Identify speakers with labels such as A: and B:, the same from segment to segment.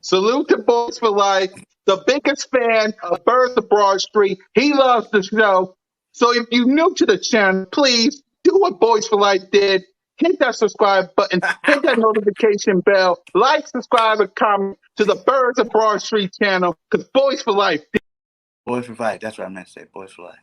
A: Salute to Boys for Life, the biggest fan of Birds of Broad Street. He loves the show. So if you're new to the channel, please do what Boys for Life did. Hit that subscribe button, hit that notification bell, like, subscribe, and comment to the Birds of Broad Street channel, because Boys for Life.
B: Boys for Life. That's what I meant to say. Boys for Life.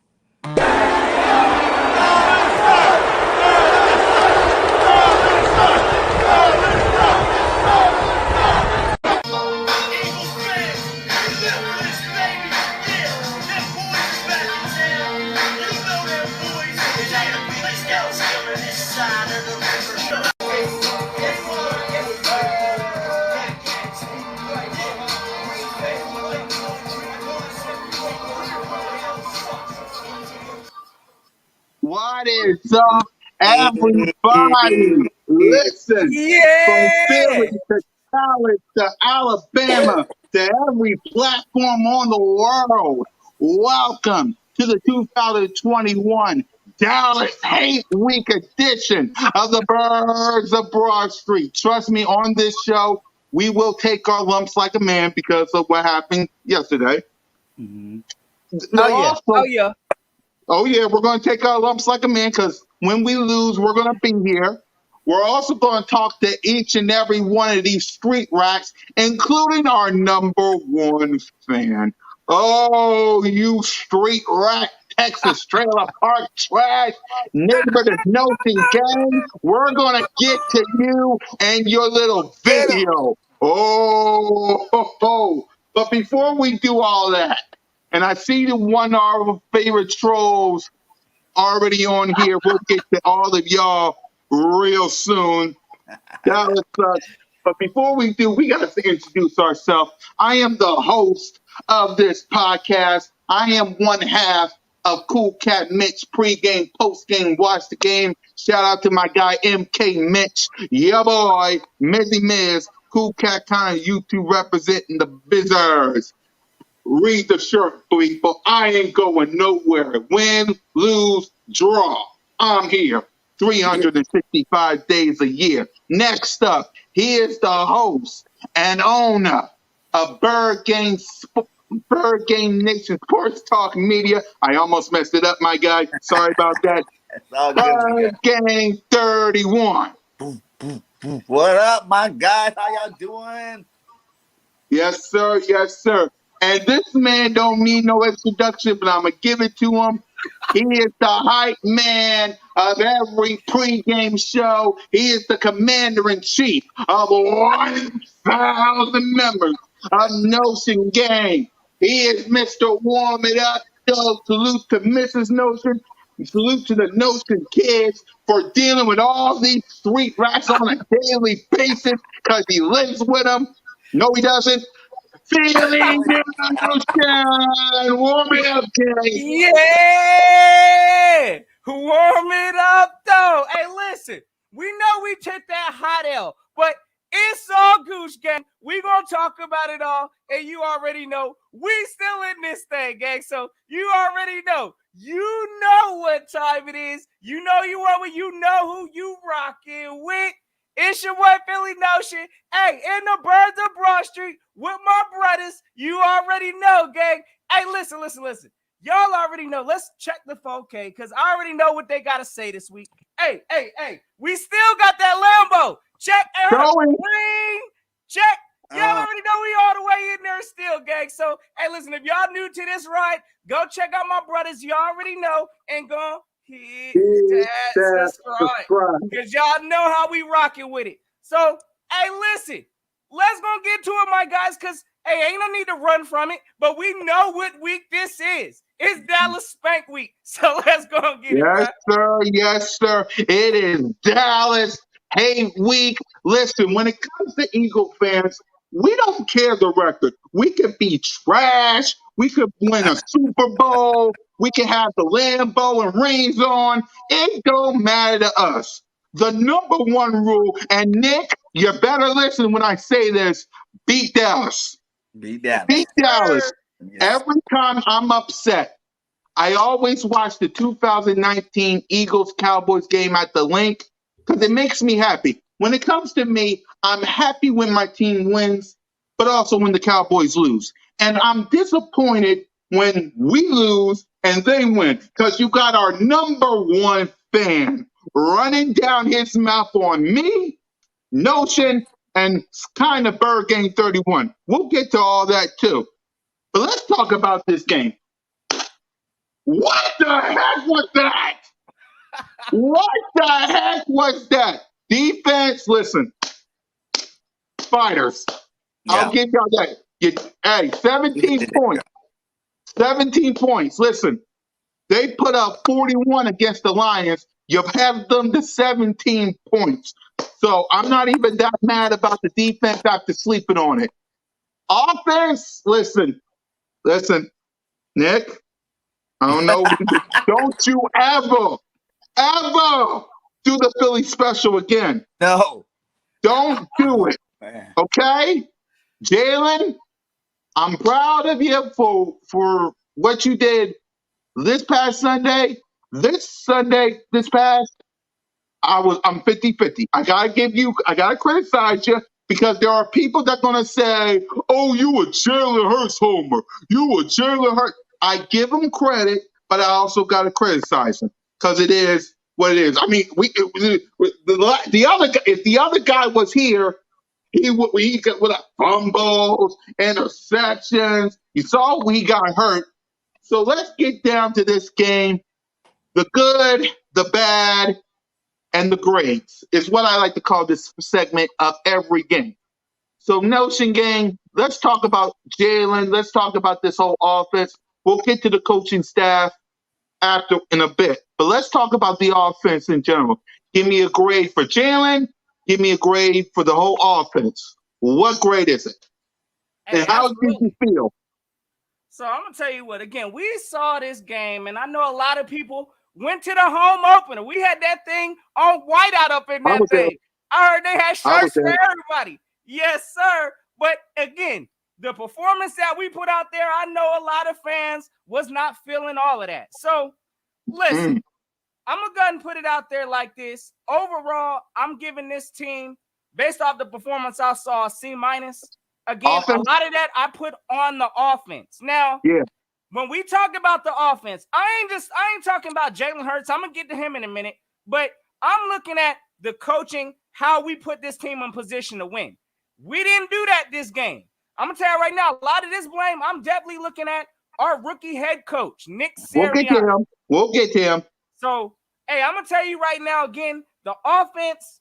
A: What is up, everybody? Listen, from Philly to Dallas to Alabama to every platform on the world, welcome to the 2021 Dallas Hate Week edition of the Birds of Broad Street. Trust me, on this show, we will take our lumps like a man because of what happened yesterday.
B: Mm-hmm.
A: Oh, yeah, we're going to take our lumps like a man because when we lose, we're going to be here. We're also going to talk to each and every one of these street rats, including our number one fan. Oh, you street rat, Texas Trailer Park trash, neighbor to Notion gang, we're going to get to you and your little video. Oh, but before we do all that, and I see the one of our favorite trolls already on here. We'll get to all of y'all real soon. Dallas sucks. But before we do, we got to introduce ourselves. I am the host of this podcast. I am one half of Cool Cat Mitch, pregame, postgame, watch the game. Shout out to my guy MK Mitch. Yeah, boy, Mizzy Miz, Cool Cat kind of YouTube representing the Bizzers. Read the shirt, people. I ain't going nowhere. Win, lose, draw. I'm here 365 days a year. Next up, he is the host and owner of Birdgang Nation Sports Talk Media. I almost messed it up, my guy. Sorry about that.
B: It's all good.
A: Birdgang 31.
B: What up, my guys? How y'all doing?
A: Yes, sir. Yes, sir. And this man don't need no introduction, but I'm going to give it to him. He is the hype man of every pregame show. He is the commander-in-chief of 1,000 members of Notion Gang. He is Mr. Warm It Up. So salute to Mrs. Notion. Salute to the Notion kids for dealing with all these street rats on a daily basis because he lives with them. No, he doesn't. Feeling Notion. Warm it up, gang.
C: Yeah! Warm it up, though. Hey, listen, we know we took that hot L, but it's all Goose Gang. We gonna talk about it all, and you already know we still in this thing, gang. So you already know. You know what time it is. You know you are when you know who you rocking with. It's your boy Philly Notion. Hey, in the Birds of Broad Street with my brothers. You already know, gang. Hey, listen. Y'all already know. Let's check the 4K because I already know what they got to say this week. Hey. We still got that Lambo. Check ring. Check. Y'all already know we all the way in there still, gang. So, hey, listen, if y'all new to this ride, go check out my brothers. You already know. And go hit that subscribe. Because y'all know how we rocking with it. So, hey, listen. Let's go get to it, my guys, because, hey, ain't no need to run from it. But we know what week this is. It's Dallas Spank Week. So let's go and get it, bro.
A: Yes, sir. It is Dallas Hate Week. Listen, when it comes to Eagle fans, we don't care the record. We could be trash. We could win a Super Bowl. We can have the Lambo and rings on. It don't matter to us. The number one rule, and Nick, you better listen when I say this, beat Dallas.
B: Beat Dallas.
A: Beat Dallas. Yes. Every time I'm upset, I always watch the 2019 Eagles-Cowboys game at the link because it makes me happy. When it comes to me, I'm happy when my team wins. but also when the Cowboys lose. And I'm disappointed when we lose and they win, because you got our number one fan running down his mouth on me, Notion, and kind of Birdgang 31. We'll get to all that too. But let's talk about this game. What the heck was that? What the heck was that? Defense, listen, fighters. I'll give y'all that. Hey, 17 points. 17 points. Listen, they put up 41 against the Lions. You have them to 17 points. So I'm not even that mad about the defense after sleeping on it. Offense, listen, Nick, I don't know. Don't you ever do the Philly special again.
B: No.
A: Don't do it.
B: Man.
A: Okay? Jalen, I'm proud of you for what you did this past Sunday. This past, I'm 50-50. I gotta criticize you, because there are people that are gonna say, oh, you a Jalen Hurts homer. You a Jalen Hurts. I give him credit, but I also gotta criticize him, because it is what it is. I mean, if the other guy was here, he got with fumbles, interceptions. You saw he got hurt. So let's get down to this game. The good, the bad, and the grades is what I like to call this segment of every game. So Notion gang, let's talk about Jalen. Let's talk about this whole offense. We'll get to the coaching staff after in a bit. But let's talk about the offense in general. Give me a grade for Jalen. Give me a grade for the whole offense. What grade is it?
C: Hey,
A: and how did you feel?
C: So I'm going to tell you what, again, we saw this game, and I know a lot of people went to the home opener. We had that thing on whiteout up in that thing. I heard they had shirts for everybody. Yes, sir. But again, the performance that we put out there, I know a lot of fans was not feeling all of that. So listen, I'm going to go ahead and put it out there like this. Overall, I'm giving this team, based off the performance I saw, C-. Again, offense? A lot of that I put on the offense. Now, when we talk about the offense, I ain't talking about Jalen Hurts. I'm going to get to him in a minute. But I'm looking at the coaching, how we put this team in position to win. We didn't do that this game. I'm going to tell you right now, a lot of this blame, I'm definitely looking at our rookie head coach, Nick Sirianni.
A: We'll get to him.
C: So, hey, I'm going to tell you right now, again, the offense,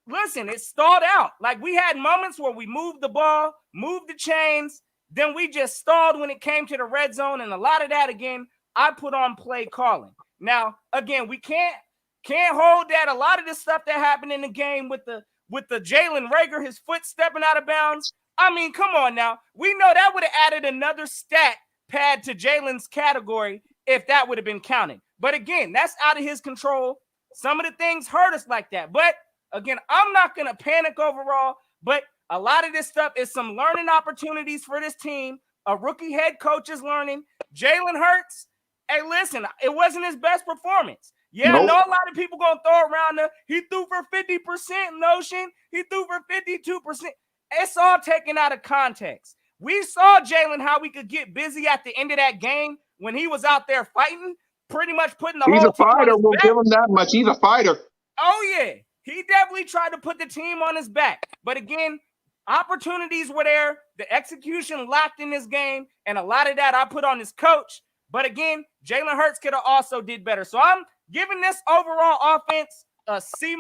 C: listen, it stalled out. Like, we had moments where we moved the ball, moved the chains, then we just stalled when it came to the red zone, and a lot of that, again, I put on play calling. Now, again, we can't hold that. A lot of the stuff that happened in the game with the Jalen Reagor, his foot stepping out of bounds, I mean, come on now. We know that would have added another stat pad to Jalen's category if that would have been counted. But again, that's out of his control. Some of the things hurt us like that. But again, I'm not going to panic overall, but a lot of this stuff is some learning opportunities for this team. A rookie head coach is learning. Jalen Hurts, hey, listen, it wasn't his best performance. Yeah, I know a lot of people going to throw around he threw for 50% Notion. He threw for 52%. It's all taken out of context. We saw Jalen how we could get busy at the end of that game when he was out there fighting, pretty much putting the whole team on his back. He's a fighter.
A: We'll give him that much. He's a fighter.
C: Oh, yeah. He definitely tried to put the team on his back. But again, opportunities were there. The execution lacked in this game. And a lot of that I put on his coach. But again, Jalen Hurts could have also did better. So I'm giving this overall offense a C-.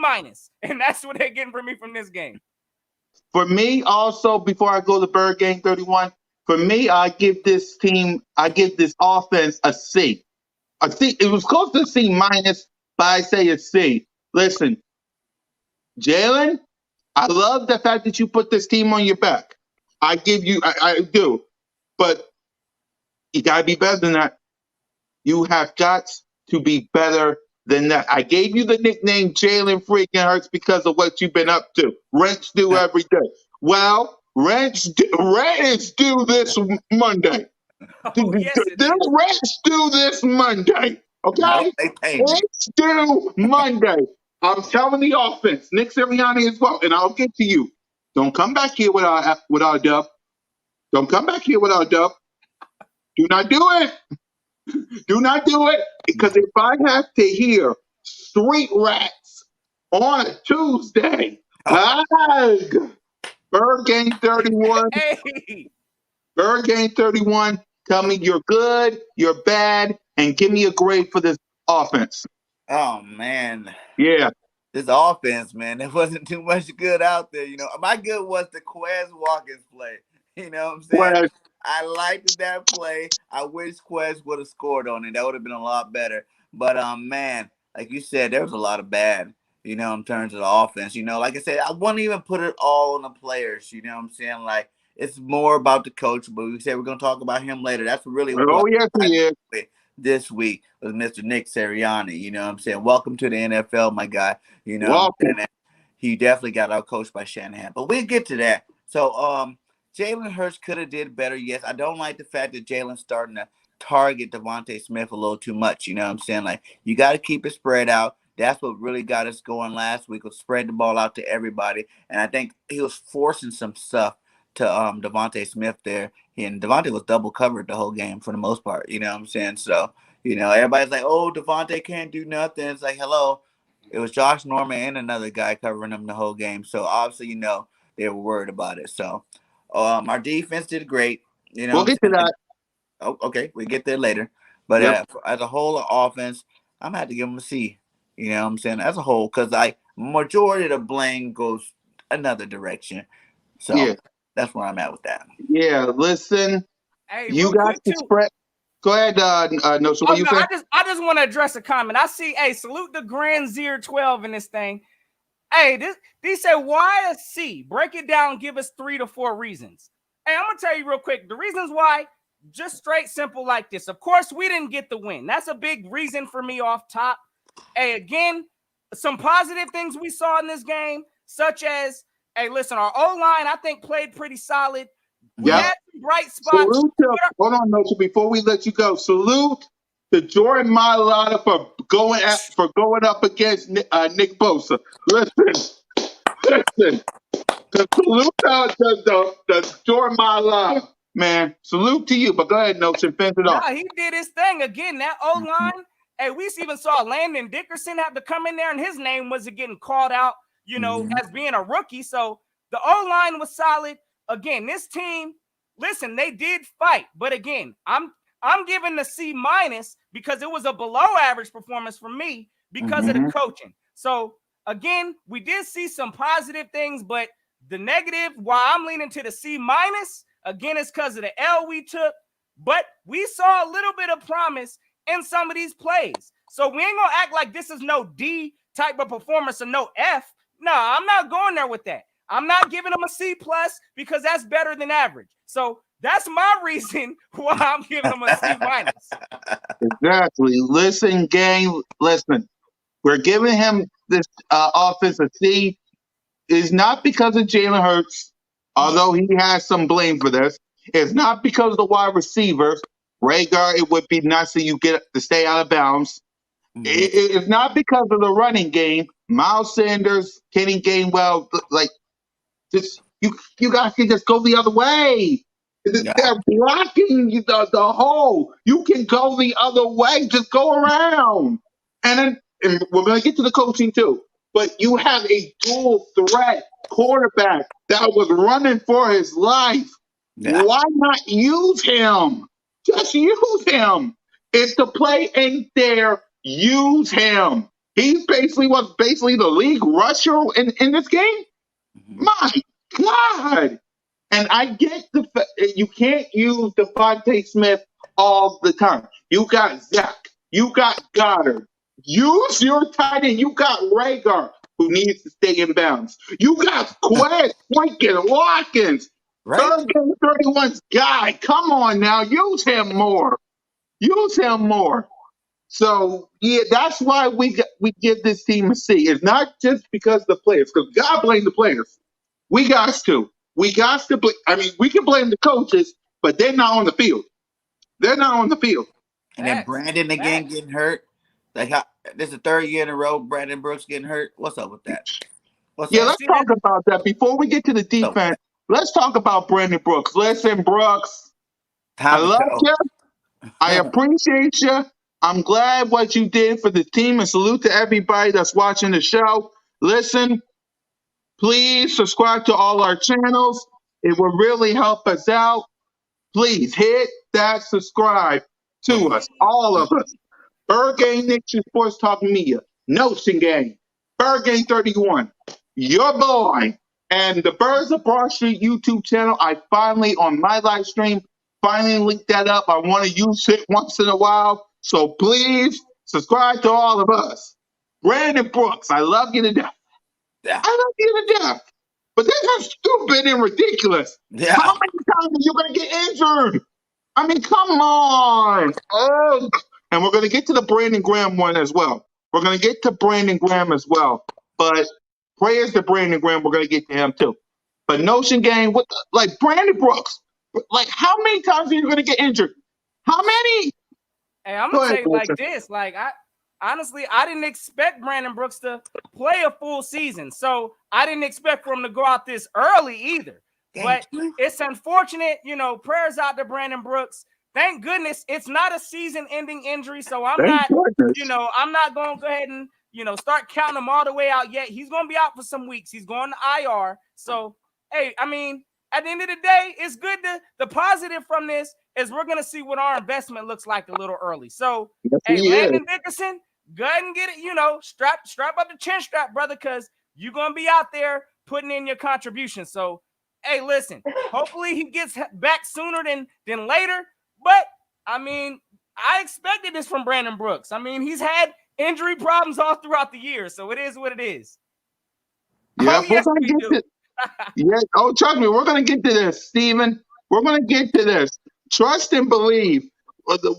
C: And that's what they're getting from me from this game.
A: For me, also, before I go to Birdgang 31, for me, I give this offense a C. A C. It was close to C-, but I say a C. Listen, Jalen, I love the fact that you put this team on your back. I do. But you got to be better than that. You have got to be better than that. I gave you the nickname Jalen freaking Hurts because of what you've been up to. Rents due every day. Well, rents due this Monday.
C: Oh, yes,
A: rents due this Monday. Okay? Rents due Monday. I'm telling the offense, Nick Sirianni as well, and I'll get to you. Don't come back here with our dub. Don't come back here without dub. Do not do it. Do not do it. Because if I have to hear street rats on a Tuesday, ugh, Birdgang 31,
C: Hey,
A: Birdgang 31, tell me you're good, you're bad, and give me a grade for this offense.
B: Oh man,
A: Yeah.
B: this offense, man, there wasn't too much good out there. My good was the Quez Watkins play. You know what I'm saying?
A: Well,
B: I liked that play. I wish Quez would have scored on it. That would have been a lot better. But man, like you said, there was a lot of bad. In terms of the offense. Like I said, I wouldn't even put it all on the players. You know what I'm saying? Like it's more about the coach. But we said we're gonna talk about him later. That's really
A: oh,
B: what
A: yes,
B: I
A: he is.
B: did this week was Mr. Nick Sirianni. You know what I'm saying? Welcome to the NFL, my guy.
A: Welcome.
B: And he definitely got out coached by Shanahan. But we'll get to that. So Jalen Hurts could have did better. Yes, I don't like the fact that Jalen's starting to target Devontae Smith a little too much. You know what I'm saying? Like you got to keep it spread out. That's what really got us going last week, was spread the ball out to everybody. And I think he was forcing some stuff to Devontae Smith there. And Devontae was double covered the whole game for the most part. You know what I'm saying? So, everybody's like, oh, Devontae can't do nothing. It's like, hello. It was Josh Norman and another guy covering him the whole game. So obviously, they were worried about it. So our defense did great. You know
A: We'll
B: what
A: get
B: I'm
A: to
B: saying?
A: that.
B: Oh, okay, we get there later. But
A: Yep.
B: as a whole offense, I'm gonna have to give them a C. You know what I'm saying? As a whole, because majority of the blame goes another direction. So
A: Yeah.
B: that's where I'm at with that.
A: Yeah. Listen,
C: hey,
A: you
C: real
A: got
C: quick
A: to
C: too.
A: spread. Go ahead, no. So
C: Oh
A: what you
C: no,
A: say?
C: I just want to address a comment. I see. Hey, salute the Grand Zero 12 in this thing. Hey, these said why a C? Break it down. Give us 3 to 4 reasons. Hey, I'm gonna tell you real quick. The reasons why, just straight simple like this. Of course, we didn't get the win. That's a big reason for me off top. Hey, again, some positive things we saw in this game, such as, hey, listen, our O-line, I think, played pretty solid. We
A: Yep.
C: had some bright spots.
A: Salute to, hold on, no. So before we let you go, salute to Jordan Mailata for going up against Nick Bosa. Listen. To salute the Jordan Mailata, man. Salute to you. But go ahead, Notes, and finish it off.
C: Nah, he did his thing. Again, that O-line, hey, we even saw Landon Dickerson have to come in there, and his name wasn't getting called out, as being a rookie. So the O-line was solid. Again, this team, listen, they did fight. But again, I'm giving the C- because it was a below average performance for me because of the coaching. So again, we did see some positive things, but the negative, why I'm leaning to the C-, again, is because of the L we took. But we saw a little bit of promise in some of these plays. So we ain't going to act like this is no D type of performance or no F. No, I'm not going there with that. I'm not giving them a C+ because that's better than average. So that's my reason why I'm giving them a C-.
A: Exactly. Listen, gang. Listen. We're giving him this offense a C. Is not because of Jalen Hurts, although he has some blame for this. It's not because of the wide receivers. Rhaegar, it would be nice that you get to stay out of bounds. It's not because of the running game. Miles Sanders, Kenny Gainwell, like just you guys can just go the other way. They're blocking the hole. You can go the other way. Just go around. And we're going to get to the coaching too. But you have a dual threat quarterback that was running for his life.
B: Yeah.
A: Why not use him? Just use him. If the play ain't there, use him. He was basically the league rusher in this game. My God. And I get you can't use Devontae Smith all the time. You got Zach. You got Goddard. Use your tight end. You got Rhaegar, who needs to stay in bounds. You got Quez, Boykin, Watkins.
B: Right?
A: Birdgang 31's guy. Come on now. Use him more. Use him more. So, yeah, that's why we give this team a C. It's not just because of the players, because God blame the players. We got to. We got to blame. I mean, we can blame the coaches, but they're not on the field. They're not on the field.
B: And then Brandon again getting hurt. Like this is the third year in a row Brandon Brooks getting hurt. What's up with that?
A: Let's talk about that before we get to the defense. let's talk about Brandon Brooks. Listen, Brooks, I
B: Time to
A: love
B: go.
A: you. I appreciate you. I'm glad what you did for the team, and salute to everybody that's watching the show. Listen, please subscribe to all our channels. It will really help us out. Please hit that subscribe to us, all of us. Birdgang Nation Sports Talk Media, Notion Gang, Birdgang 31, your boy, and the Birds of Broad Street YouTube channel. I finally, on my live stream, finally linked that up. I want to use it once in a while. So please subscribe to all of us. Brandon Brooks, I love you to death.
B: Yeah.
A: I love you to death. But this is stupid and ridiculous.
B: Yeah.
A: How many times are you going to get injured? I mean, come on. Oh. And we're going to get to the Brandon Graham one as well. We're going to get to Brandon Graham as well. But prayers to Brandon Graham, we're going to get to him too. But Notion Gang, like Brandon Brooks, like how many times are you going to get injured? How many?
C: Hey, I'm
A: Go
C: gonna
A: ahead,
C: tell you like
A: Notion.
C: this. Like I didn't expect Brandon Brooks to play a full season, so I didn't expect for him to go out this early either. But it's unfortunate, prayers out to Brandon Brooks. Thank goodness it's not a season-ending injury, so I'm not going to go ahead and, start counting him all the way out yet. He's going to be out for some weeks. He's going to IR. So, hey, I mean, at the end of the day, it's good the positive from this is we're going to see what our investment looks like a little early. So,
A: Yes,
C: hey,
A: he
C: Landon
A: is.
C: Dickerson, go ahead and get it, strap up the chin strap, brother, because you're going to be out there putting in your contribution. So, hey, listen, hopefully he gets back sooner than later. But, I mean, I expected this from Brandon Brooks. I mean, he's had injury problems all throughout the year, so it is what it is.
A: Yeah,
C: Oh, yes, we do.
A: Yeah. Oh, trust me, we're going to get to this, Steven. We're going to get to this. Trust and believe.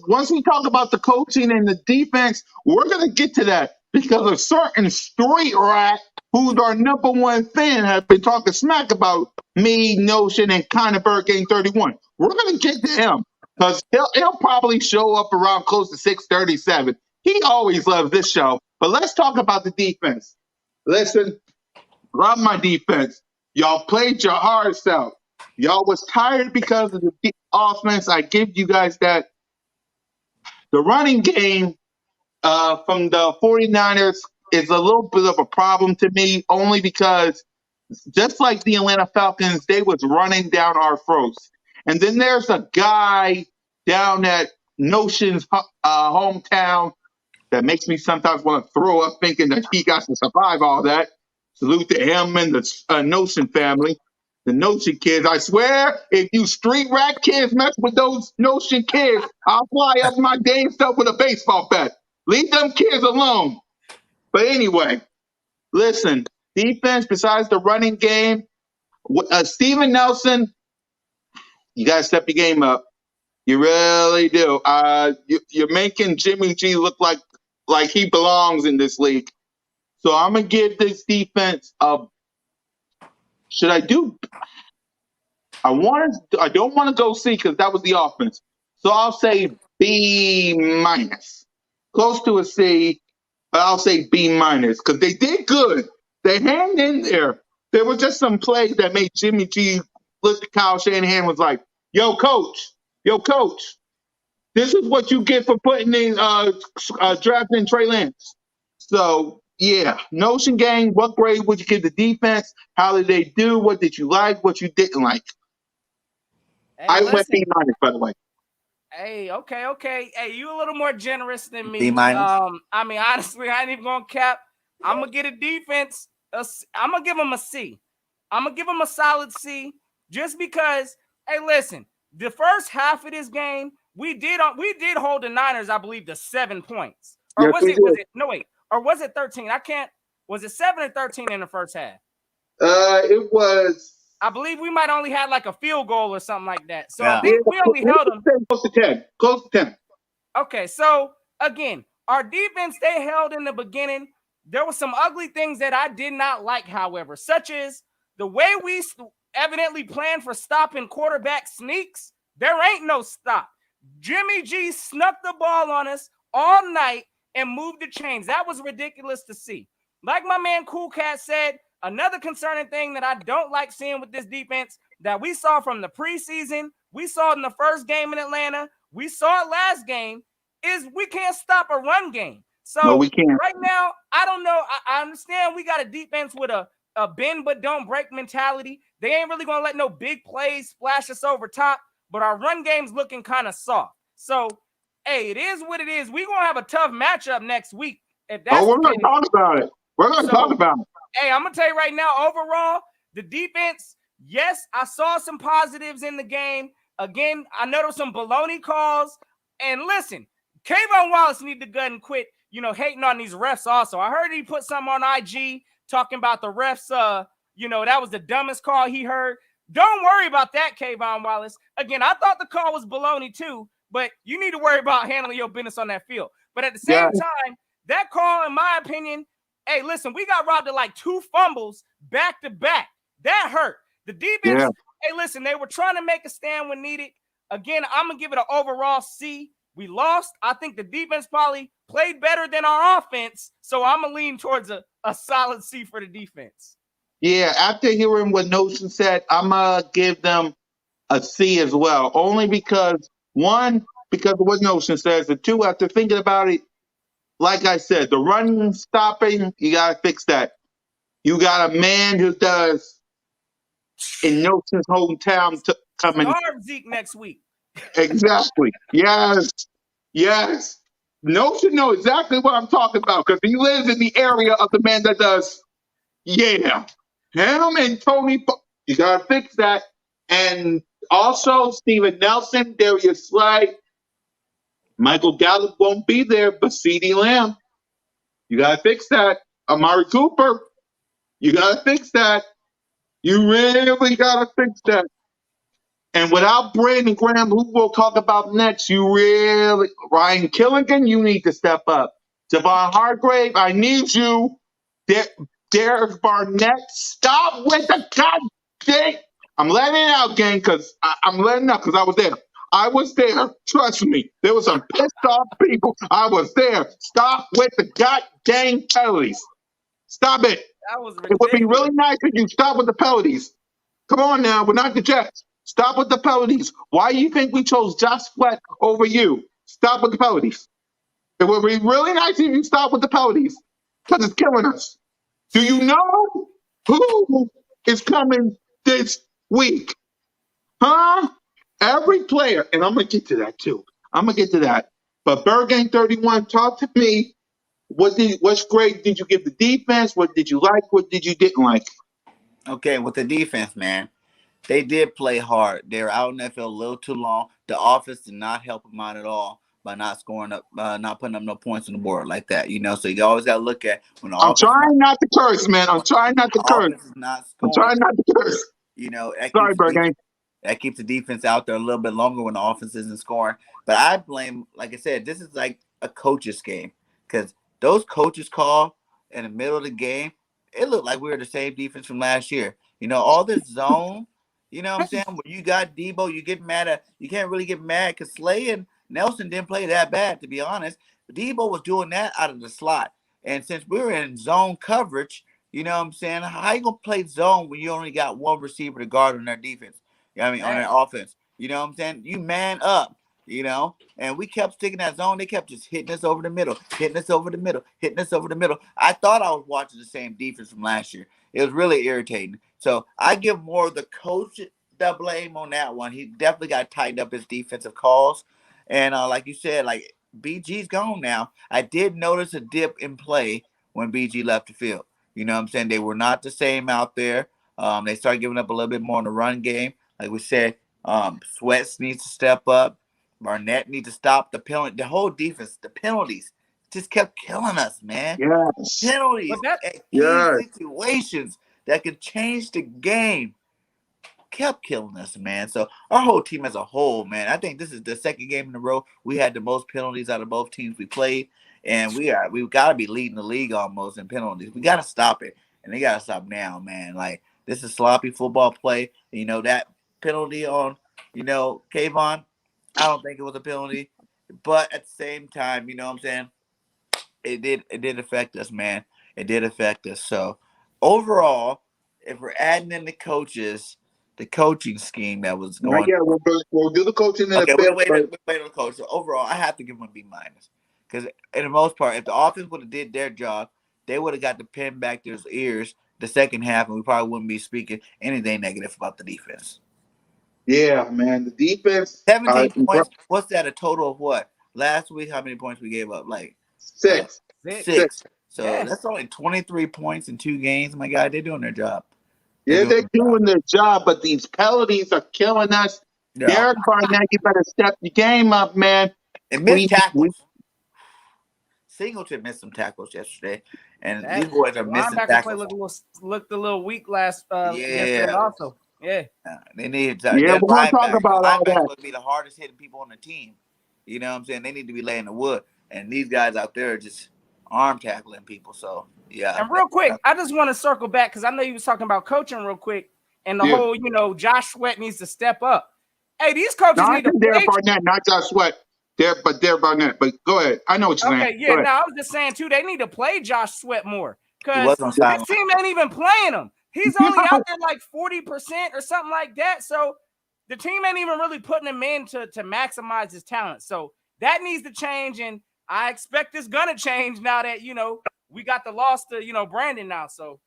A: Once we talk about the coaching and the defense, we're going to get to that because a certain street rat who's our number one fan has been talking smack about me, Notion, and Connor Birdgang 31. We're going to get to him because he'll probably show up around close to 6:37. He always loves this show. But let's talk about the defense. Listen, love my defense. Y'all played your hearts out. Y'all was tired because of the offense. I give you guys that. The running game from the 49ers is a little bit of a problem to me, only because just like the Atlanta Falcons, they was running down our throats. And then there's a guy down at Notion's hometown that makes me sometimes want to throw up thinking that he got to survive all that. Salute to him and the Notion family, the Notion kids. I swear, if you street rat kids mess with those Notion kids, I'll fly up my damn stuff with a baseball bat. Leave them kids alone. But anyway, listen, defense besides the running game, Steven Nelson, you got to step your game up. You really do. You're making Jimmy G look like he belongs in this league. So I'm gonna give this defense a. Should I do? I don't want to go C because that was the offense. So I'll say B minus, close to a C, but I'll say B minus because they did good. They hang in there. There were just some plays that made Jimmy G look at Kyle Shanahan was like, yo, coach, this is what you get for putting in drafting Trey Lance. So yeah, Notion Gang, what grade would you give the defense? How did they do? What did you like? What you didn't like?
C: Hey,
A: I went
C: listen.
A: B minus, by the way.
C: Hey, okay. Hey, you a little more generous than me.
B: B minus.
C: I mean, honestly, I ain't even gonna cap. I'm gonna get a defense. I'm gonna give them a C. I'm gonna give them a solid C, just because. Hey, listen, the first half of this game, we did hold the Niners, I believe, to 7 points. Or
A: Yes,
C: was
A: we
C: it?
A: did.
C: Was it? No, wait. Or was it 13? I can't. Was it 7 or 13 in the first half?
A: It was.
C: I believe we might only had like a field goal or something like that. So
B: Yeah.
C: I think we only held them
A: close to 10. Close to 10.
C: Okay, so again, our defense, they held in the beginning. There were some ugly things that I did not like, however, such as the way we evidently planned for stopping quarterback sneaks. There ain't no stop. Jimmy G snuck the ball on us all night and moved the chains. That was ridiculous to see. Like my man Cool Cat said, another concerning thing that I don't like seeing with this defense, that we saw from the preseason, we saw it in the first game in Atlanta, we saw it last game, is we can't stop a run game. So
A: No, we can't.
C: right now, I don't know. I understand we got a defense with a bend but don't break mentality. They ain't really gonna let no big plays splash us over top, but our run game's looking kind of soft. So, hey, it is what it is. We're gonna have a tough matchup next week. If
A: Oh,
C: that's
A: we're
C: the
A: going
C: case,
A: to talk about it. We're going to talk about it.
C: hey, I'm gonna tell you right now, overall, the defense, yes, I saw some positives in the game. Again, I know there was some baloney calls. And listen, Kayvon Wallace need to go and quit, hating on these refs also. I heard he put something on IG talking about the refs, that was the dumbest call he heard. Don't worry about that, Kayvon Wallace. Again, I thought the call was baloney too, but you need to worry about handling your business on that field. But at the
A: Yeah.
C: same time, that call, in my opinion, hey, listen, we got robbed of like 2 fumbles back to back. That hurt. The defense, hey, listen, they were trying to make a stand when needed. Again, I'm going to give it an overall C. We lost. I think the defense probably played better than our offense, so I'm going to lean towards a solid C for the defense.
A: Yeah, after hearing what Notion said, I'm going to give them a C as well. Only because, one, because of what Notion says, and two, after thinking about it, like I said, the run stopping, you got to fix that. You got a man who does in Notion's hometown coming.
C: Starve Zeke next week.
A: Exactly. Yes. Yes. Notion know exactly what I'm talking about because he lives in the area of the man that does. Yeah. Him and Tony, you got to fix that. And also, Steven Nelson, Darius Slay, Michael Gallup won't be there, but CeeDee Lamb, you got to fix that. Amari Cooper, you got to fix that. You really got to fix that. And without Brandon Graham, who we'll talk about next, Ryan Killigan, you need to step up. Javon Hargrave, I need you. Derek Barnett, stop with the goddamn. I'm letting it out, gang, because I'm letting it out because I was there. I was there. Trust me. There was some pissed off people. I was there. Stop with the goddamn penalties. Stop it.
C: That was ridiculous.
A: It would be really nice if you stop with the penalties. Come on now. We're not the Jets. Stop with the penalties. Why do you think we chose Josh Sweat over you? Stop with the penalties. It would be really nice if you stop with the penalties because it's killing us. Do you know who is coming this week? Huh? Every player, and I'm going to get to that too. I'm going to get to that. But Birdgang 31, talk to me. What grade did you give the defense? What did you like? What did you didn't like?
B: Okay, with the defense, man, they did play hard. They were out in that field a little too long. The offense did not help them out at all by not scoring up, not putting up no points on the board like that. So you always got to look at when the
A: I'm
B: offense.
A: trying not to curse, man. I'm trying not to curse.
B: Offense is not
A: I'm
B: scoring.
A: trying not to curse.
B: Sorry, Birdgang. That keeps the defense out there a little bit longer when the offense isn't scoring. But I blame, like I said, this is like a coach's game because those coaches call in the middle of the game. It looked like we were the same defense from last year. All this zone. You know what I'm saying? When you got Debo, you can't really get mad because Slay and Nelson didn't play that bad, to be honest. Debo was doing that out of the slot. And since we were in zone coverage, you know what I'm saying? How you gonna play zone when you only got one receiver to guard on their defense? On their offense. You know what I'm saying? You man up, and we kept sticking that zone. They kept just hitting us over the middle, hitting us over the middle, hitting us over the middle. I thought I was watching the same defense from last year. It was really irritating. So I give more of the coach the blame on that one. He definitely got to tighten up his defensive calls. And like you said, like BG's gone now. I did notice a dip in play when BG left the field. You know what I'm saying? They were not the same out there. They started giving up a little bit more in the run game. Like we said, Sweats needs to step up. Barnett needs to stop the penalty. The whole defense, the penalties just kept killing us, man.
A: Yes.
B: Penalties at key situations that could change the game kept killing us, man. So our whole team as a whole, man, I think this is the second game in a row we had the most penalties out of both teams we played. And we've got to be leading the league almost in penalties. We got to stop it. And they got to stop now, man. Like, this is sloppy football play. That penalty on, Kayvon, I don't think it was a penalty. But at the same time, you know what I'm saying? It did affect us, man. It did affect us. So, overall, if we're adding in the coaches, the coaching scheme that was
A: Not
B: going.
A: yet. We'll do the coaching in a
B: Okay,
A: bit.
B: wait on the coach. So overall, I have to give him a B minus because, in the most part, if the offense would have did their job, they would have got the pen back to his ears the second half, and we probably wouldn't be speaking anything negative about the defense.
A: Yeah, man, the defense.
B: 17 points. What's that? A total of what? Last week, how many points we gave up? Like
A: six.
B: 6. So that's only 23 points in 2 games. My God, they're doing their job.
A: They're doing their job, but these penalties are killing us.
B: Yeah.
A: Derek Barnett, you better step the game up, man.
B: And missed tackles. Singleton missed some tackles yesterday, and these boys are missing tackles.
C: Looked a little weak yesterday also. Yeah.
B: They need
A: to. Yeah, we're going to talk about all that.
B: Supposed to be the hardest hitting people on the team. You know what I'm saying? They need to be laying the wood, and these guys out there are just arm tackling people. So yeah.
C: And real quick, I just want to circle back because I know you was talking about coaching real quick, and the whole, Josh Sweat needs to step up. Hey, these coaches need to play.
A: Derek Barnett, not Josh Sweat. Derek Barnett. But go ahead. I know what you're saying.
C: Okay, yeah. Now I was just saying too, they need to play Josh Sweat more because this team ain't even playing him. He's only out there like 40% or something like that. So the team ain't even really putting him in to maximize his talent. So that needs to change, and I expect it's gonna change now that we got the loss to Brandon now. So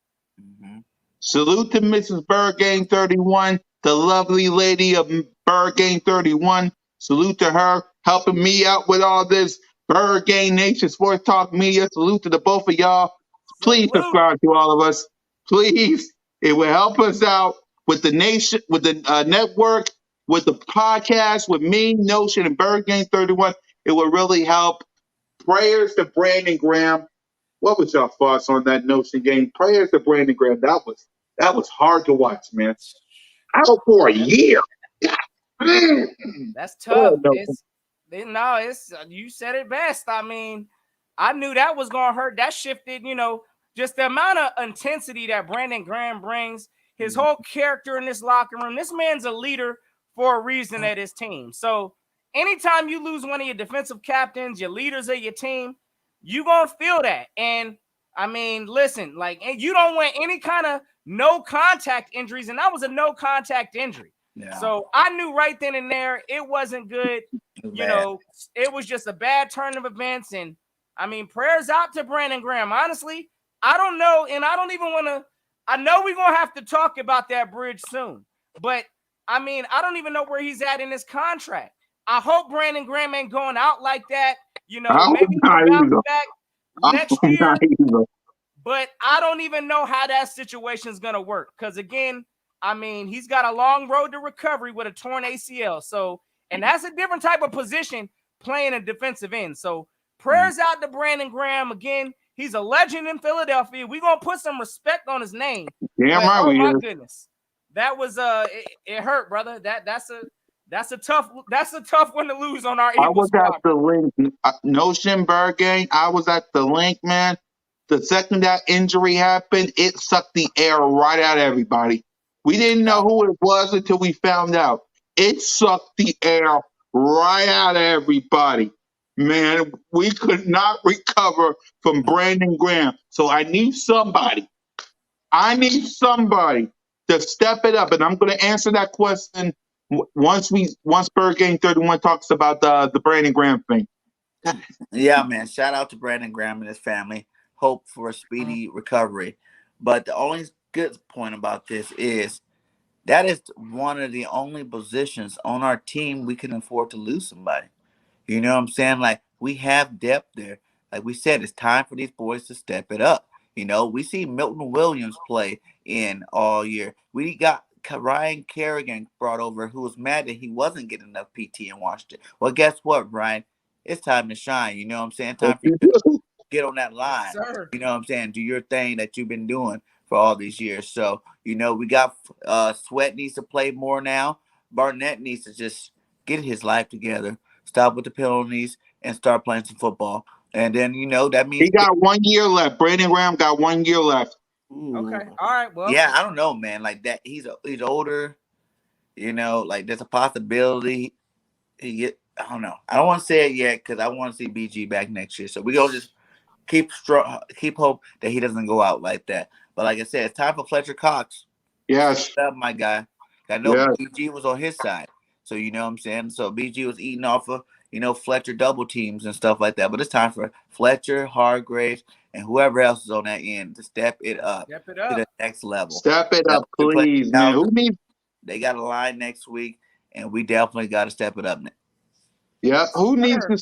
A: salute to Mrs. Birdgang 31, the lovely lady of Birdgang 31. Salute to her helping me out with all this Birdgang Nation Sports Talk Media. Salute to the both of y'all. Please subscribe to all of us. Please, it will help us out with the nation, with the network, with the podcast, with me, Notion, and Birdgang 31. It will really help. Prayers to Brandon Graham. What was your thoughts on that Notion game? Prayers to Brandon Graham. That was hard to watch, man. Out for a year.
C: That's tough. You said it best. I mean, I knew that was gonna hurt. That shifted, just the amount of intensity that Brandon Graham brings, his whole character in this locker room. This man's a leader for a reason at his team. So anytime you lose one of your defensive captains, your leaders of your team, you gonna feel that. And I mean, listen, you don't want any kind of no contact injuries, and that was a no contact injury. Yeah. So I knew right then and there it wasn't good. It was just a bad turn of events. And I mean, prayers out to Brandon Graham. Honestly, I don't know, and I don't even want to. I know we're gonna have to talk about that bridge soon, but I mean, I don't even know where he's at in his contract. I hope Brandon Graham ain't going out like that. Maybe he'll bounce back next year. But I don't even know how that situation is going to work. Because, again, I mean, he's got a long road to recovery with a torn ACL. So, and that's a different type of position playing a defensive end. So, prayers out to Brandon Graham. Again, he's a legend in Philadelphia. We're going to put some respect on his name. Oh, my goodness. That was, it hurt, brother. That's a tough one to lose on our Eagles.
A: I was at the link. Notion Birdgang. I was at the link, man. The second that injury happened, it sucked the air right out of everybody. We didn't know who it was until we found out. It sucked the air right out of everybody. Man, we could not recover from Brandon Graham. So I need somebody. To step it up. And I'm going to answer that question once Birdgang 31 talks about the Brandon Graham thing.
B: Yeah, man. Shout out to Brandon Graham and his family. Hope for a speedy recovery. But the only good point about this is that is one of the only positions on our team we can afford to lose somebody. You know what I'm saying? Like, we have depth there. Like we said, it's time for these boys to step it up. We see Milton Williams play in all year. We got Ryan Kerrigan brought over, who was mad that he wasn't getting enough PT in Washington. Well, guess what, Ryan? It's time to shine. You know what I'm saying? Time for you to get on that line. Yes, you know what I'm saying? Do your thing that you've been doing for all these years. So, we got Sweat needs to play more now. Barnett needs to just get his life together, stop with the penalties, and start playing some football. And then, that means
A: he got 1 year left. Brandon Graham got 1 year left.
C: Ooh. Okay. All right. Well,
B: yeah, I don't know, man. Like that, he's older. Like there's a possibility I don't know. I don't want to say it yet because I want to see BG back next year. So we gonna just keep hope that he doesn't go out like that. But like I said, it's time for Fletcher Cox.
A: Yes.
B: Step up, my guy. I know
A: Yeah.
B: BG was on his side. So, you know what I'm saying? So, BG was eating off of, Fletcher double teams and stuff like that. But it's time for Fletcher, Hargraves, and whoever else is on that end to step it up
C: Step it
B: to
C: up.
B: the next level.
A: Step it
B: You know,
A: up,
B: we play
A: please, man.
B: Dallas.
A: Who needs?
B: They got a line next week, and we definitely got to step it up.
A: Yeah. Who needs to?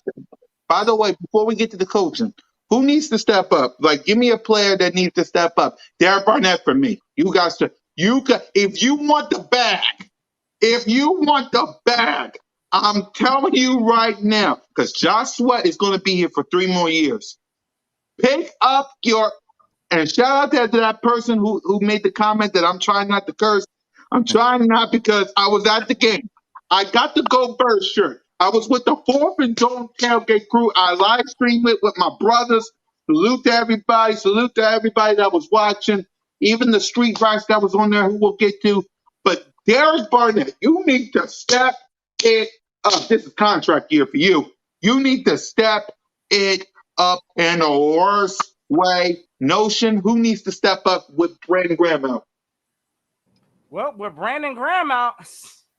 A: By the way, before we get to the coaching, who needs to step up? Like, give me a player that needs to step up. Derek Barnett for me. You guys, if you want the bag, I'm telling you right now, because Josh Sweat is going to be here for 3 more years. Pick up your and shout out to that person who made the comment that I'm trying not to curse. I'm trying not because I was at the game. I got the Go Bird shirt. I was with the Fourth and Zone tailgate crew. I live streamed it with my brothers. Salute to everybody. Salute to everybody that was watching. Even the street rats that was on there who we'll get to. But Derek Barnett, you need to step it up. This is contract year for you. You need to step it up in a worse way. Notion, who needs to step up with Brandon Graham out?
C: Well, with Brandon Graham out,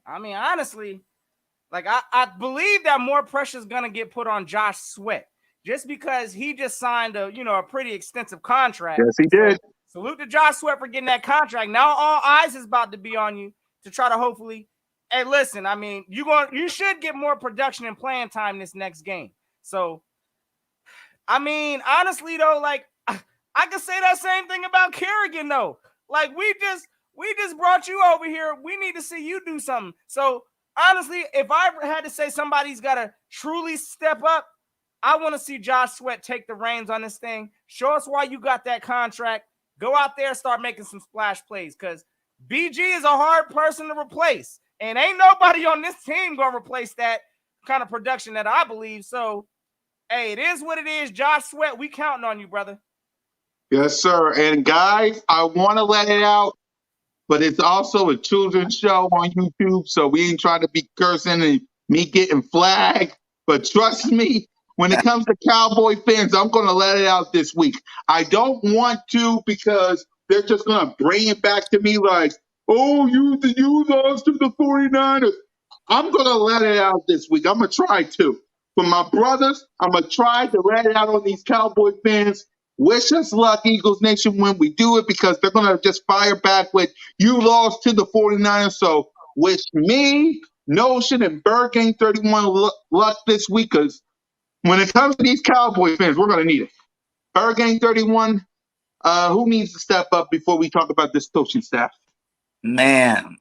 C: I mean, honestly, like I believe that more pressure is gonna get put on Josh Sweat just because he just signed a pretty extensive contract.
A: Yes, he did.
C: So, salute to Josh Sweat for getting that contract. Now all eyes is about to be on you to try to hopefully. Hey, listen, I mean, you should get more production and playing time this next game. So, I mean, honestly though, like I could say that same thing about Kerrigan though. Like we just brought you over here. We need to see you do something. So honestly, if I had to say somebody's got to truly step up, I want to see Josh Sweat take the reins on this thing. Show us why you got that contract. Go out there and start making some splash plays because BG is a hard person to replace. And ain't nobody on this team going to replace that kind of production that I believe. So, hey, it is what it is. Josh Sweat, we counting on you, brother.
A: Yes, sir. And guys, I want to let it out, but it's also a children's show on YouTube, so we ain't trying to be cursing and me getting flagged. But trust me, when it comes to Cowboy fans, I'm going to let it out this week. I don't want to because they're just going to bring it back to me like, oh, you lost to the 49ers. I'm going to let it out this week. I'm going to try to. For my brothers, I'm going to try to let it out on these Cowboy fans. Wish us luck, Eagles Nation, when we do it because they're going to just fire back with, you lost to the 49ers. So wish me, Notion, and Birdgang 31 luck this week because when it comes to these Cowboy fans, we're going to need it. Birdgang 31, who needs to step up before we talk about this coaching staff?
B: Man,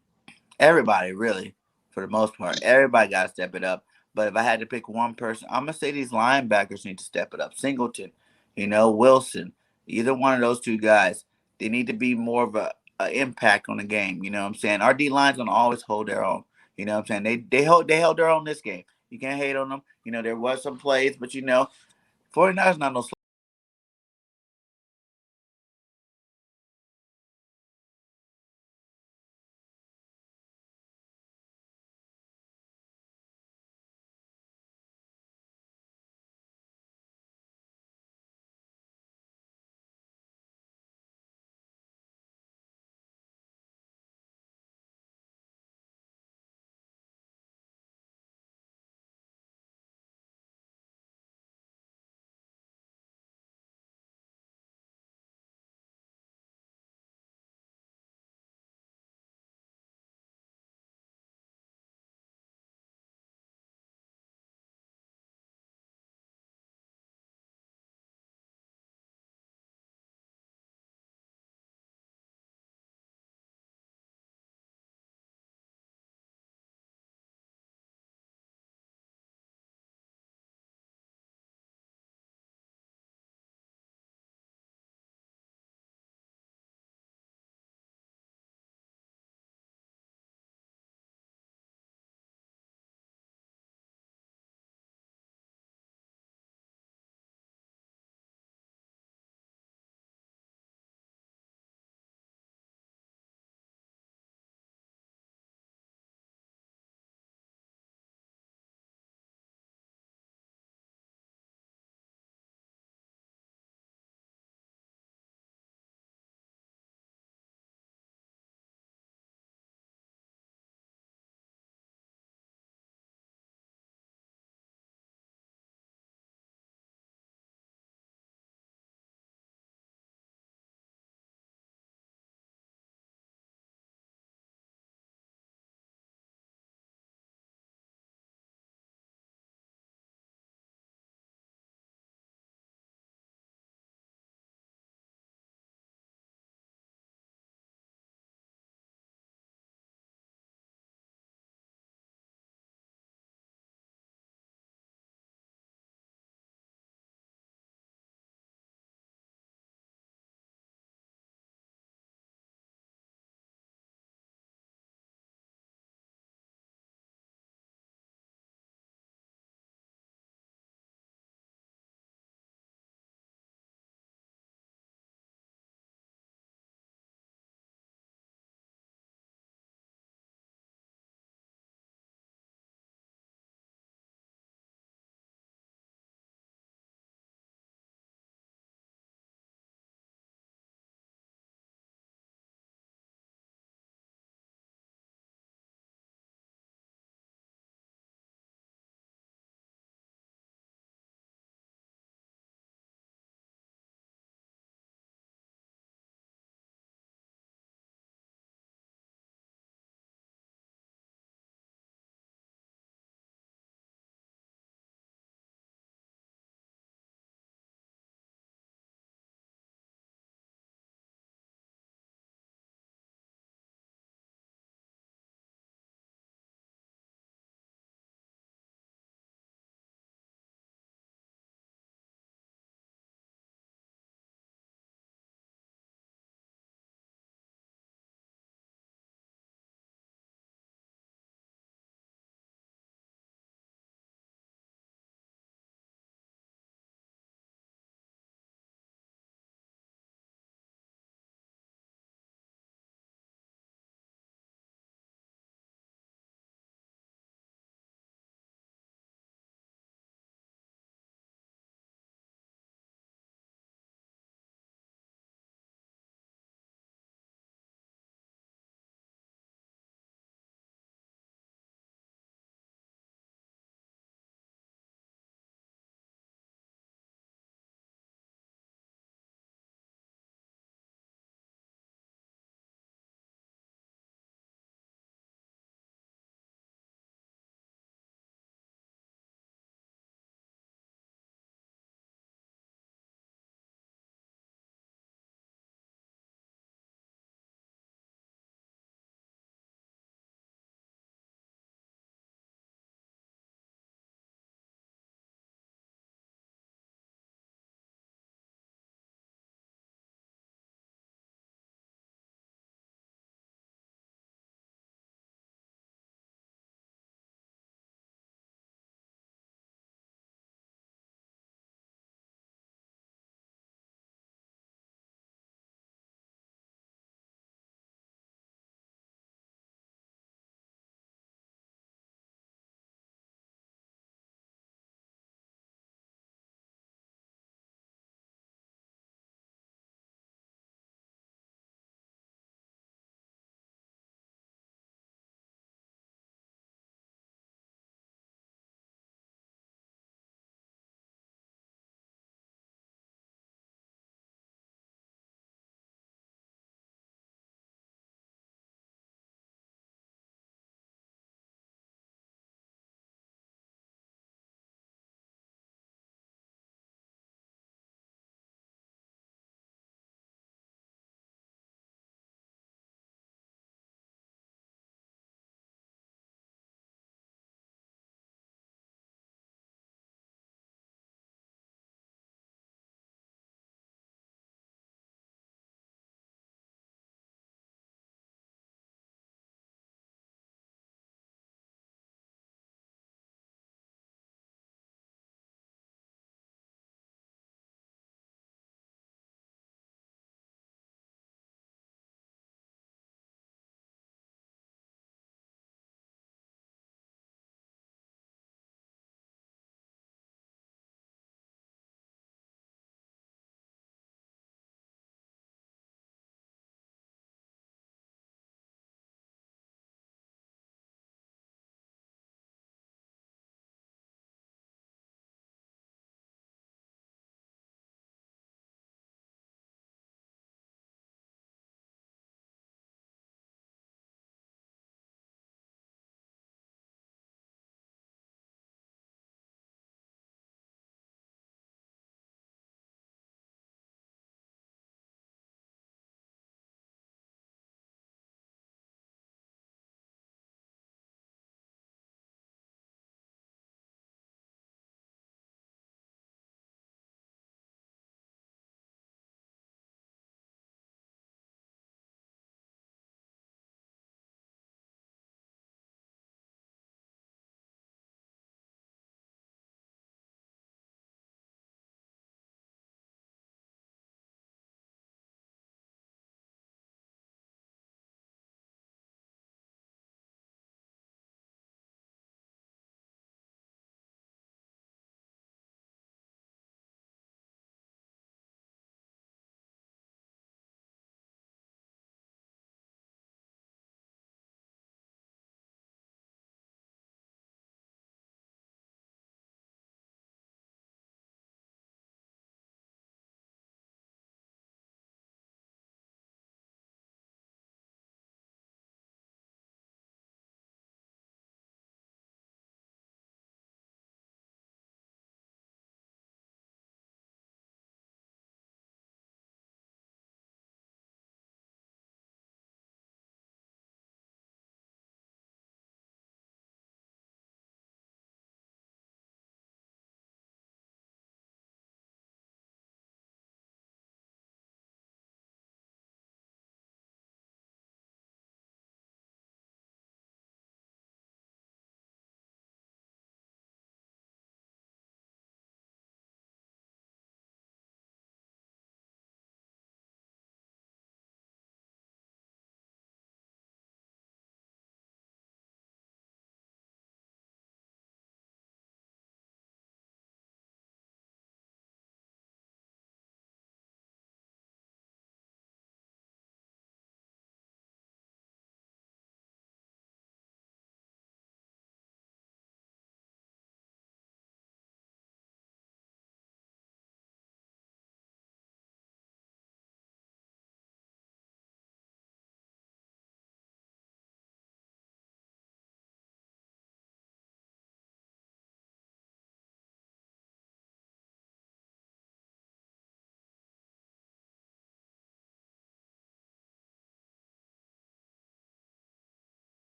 B: everybody, really, for the most part. Everybody got to step it up. But if I had to pick one person, I'm going to say these linebackers need to step it up. Singleton, Wilson, either one of those two guys, they need to be more of a impact on the game. You know what I'm saying? Our D-line's going to always hold their own. You know what I'm saying? They held their own this game. You can't hate on them. There was some plays, but 49ers not no